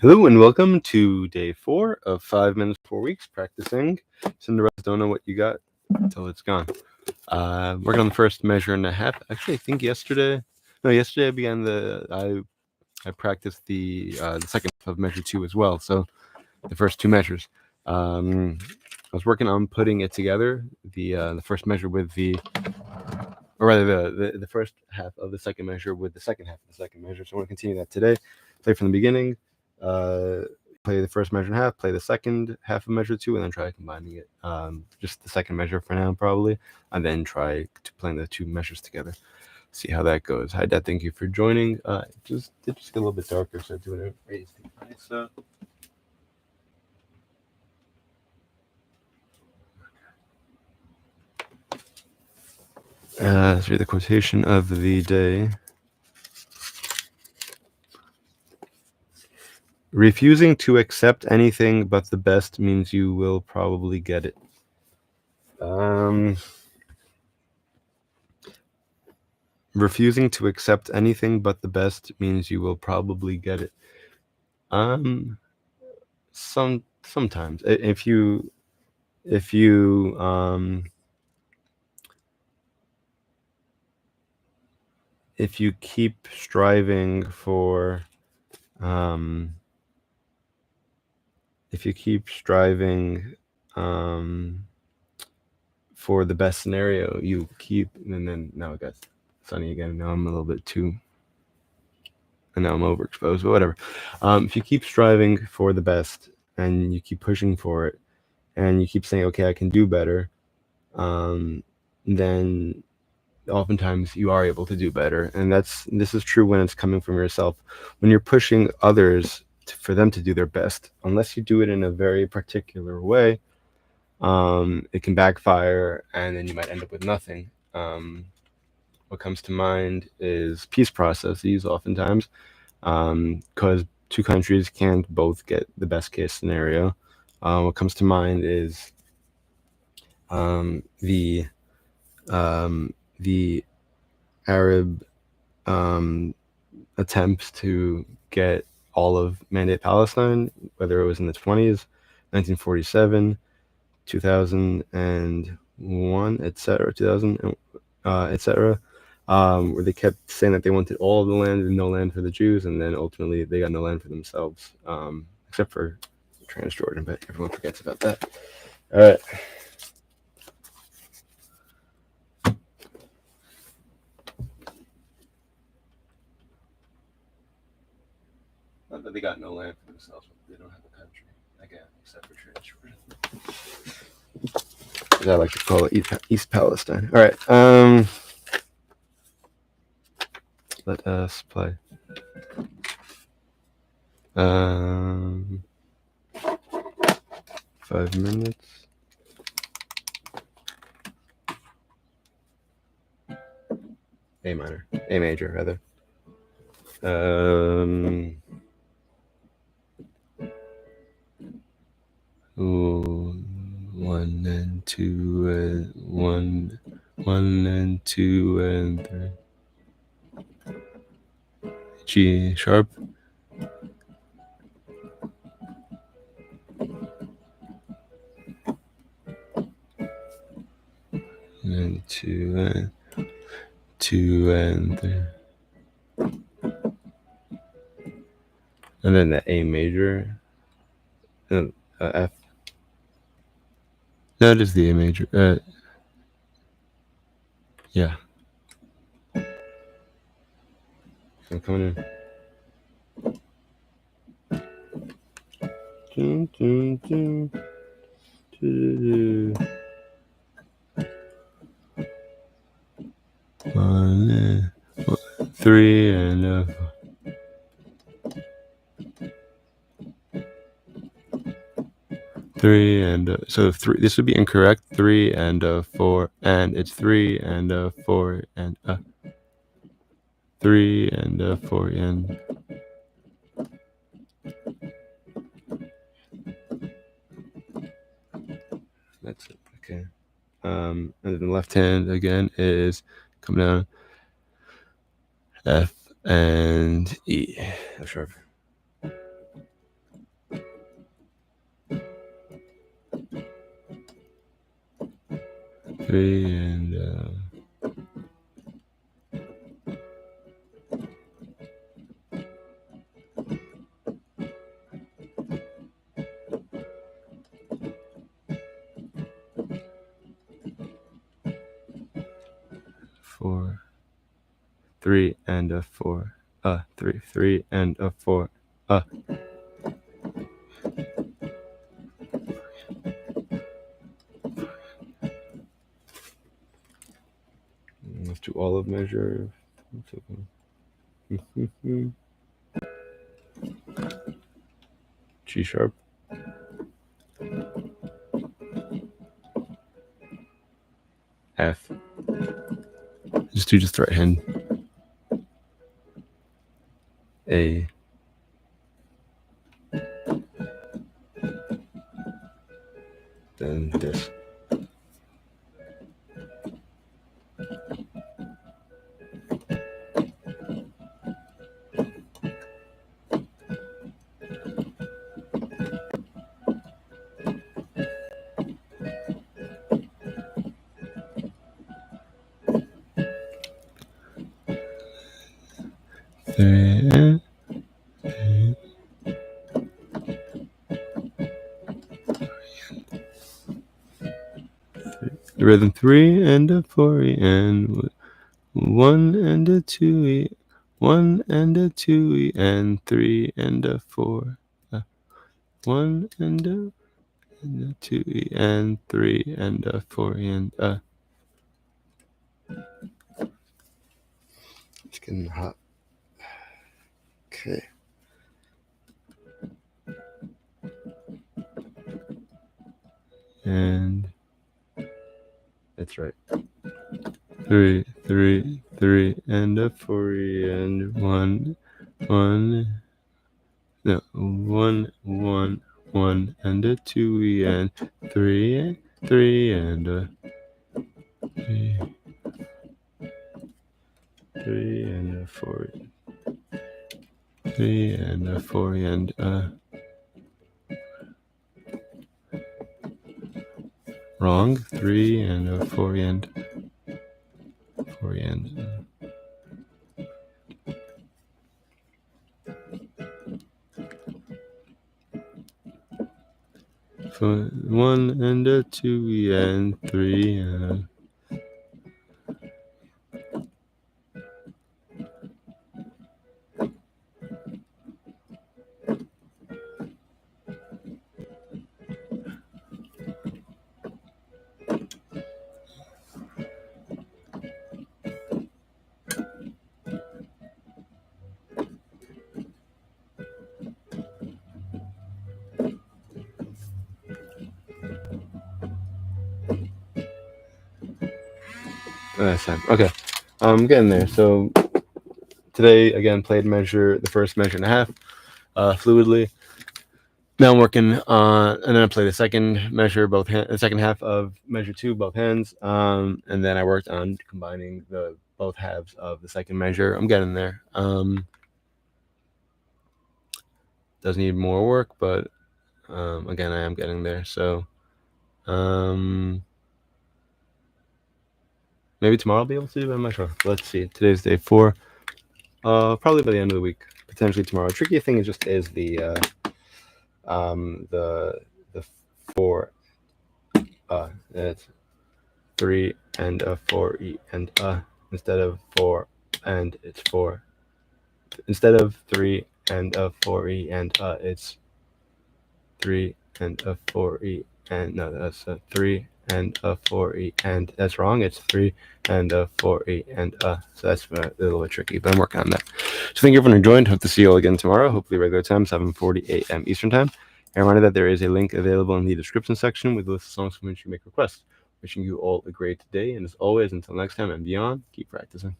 Hello and welcome to day 4 of 5 minutes 4 weeks practicing Cinderella's Don't Know What You Got Till It's Gone. Working on the first measure and a half. Actually, I think yesterday I began I practiced the second half of measure 2 as well. So the first 2 measures. I was working on putting it together, the first measure with or rather the first half of the second measure with the second half of the second measure. So I want to continue that today. Play from the beginning. Play the first measure and a half, play the second half of measure 2, and then try combining it. Just the second measure for now, probably, and then try to playing the 2 measures together. See how that goes. Hi, Dad. Thank you for joining. It just get a little bit darker, so doing it raised. So. Let's read the quotation of the day. Refusing to accept anything but the best means you will probably get it. Refusing to accept anything but the best means you will probably get it. Sometimes if you keep striving for for the best scenario, you keep, and then now it got sunny again. Now I'm a little bit too, and now I'm overexposed, but whatever. If you keep striving for the best and you keep pushing for it and you keep saying, okay, I can do better, then oftentimes you are able to do better. And this is true when it's coming from yourself. When you're pushing others for them to do their best, unless you do it in a very particular way, it can backfire and then you might end up with nothing. What comes to mind is peace processes oftentimes, because 2 countries can't both get the best case scenario. What comes to mind is the Arab attempts to get all of Mandate Palestine, whether it was in the 20s, 1947, 2001, etc., 2000, etc., where they kept saying that they wanted all of the land and no land for the Jews, and then ultimately they got no land for themselves, except for Transjordan, but everyone forgets about that. All right. Not that they got no land for themselves, but they don't have a country, again, except for Transjordan. As I like to call it, East Palestine. All right. Let us play. 5 minutes. A major, rather. 1 and 2 and 1 and 2 and 3. G sharp. And 2 and 3. And then the A major. F. No, it is the A major. Yeah. I'm coming in. 1, 3 and 3 and so 3. This would be incorrect. 3 and 4, and it's 3 and 4 and 3 and 4 and. That's it. Okay. And then the left hand again is coming down. F and E. F sharp. 3 and 4, 3 and a 4, 3 and a 4, let's do all of measure. G sharp. F. Just do just the right hand. A. Then this. Rhythm 3 and a 4 and 1 and a 2 1 and a 2 and 3 and a 4 1 and a 2 and 3 and a 4 and it's getting hot. Okay. And that's right. 3 and a 4 and 1 no 1 and a 2 and 3 and a 3 and a 4 3 and a 4 and wrong. 3 and a 4 and 4 and so 1 and a 2 and 3 and last time. Okay, I'm getting there. So today again played the first measure and a half fluidly. Now I'm working on, and then I play the second measure, the second half of measure 2, both hands, and then I worked on combining both halves of the second measure. I'm getting there. Does need more work, but again, I am getting there. So maybe tomorrow I'll be able to. I'm not sure. Let's see. Today's day 4. Probably by the end of the week. Potentially tomorrow. Tricky thing is the 4. It's 3 and a 4 and instead of 4 and it's 4. Instead of 3 and a 4 and it's 3 and a 4 and no, that's a 3 and a 4 and that's wrong. It's 3 and a 4 and so that's a little bit tricky, but I'm working on that. So thank you everyone who joined. Hope to see you all again tomorrow. Hopefully regular time, 7:40 a.m. Eastern time. A reminder that there is a link available in the description section with a list of songs from which you make requests. Wishing you all a great day, and as always, until next time and beyond, keep practicing.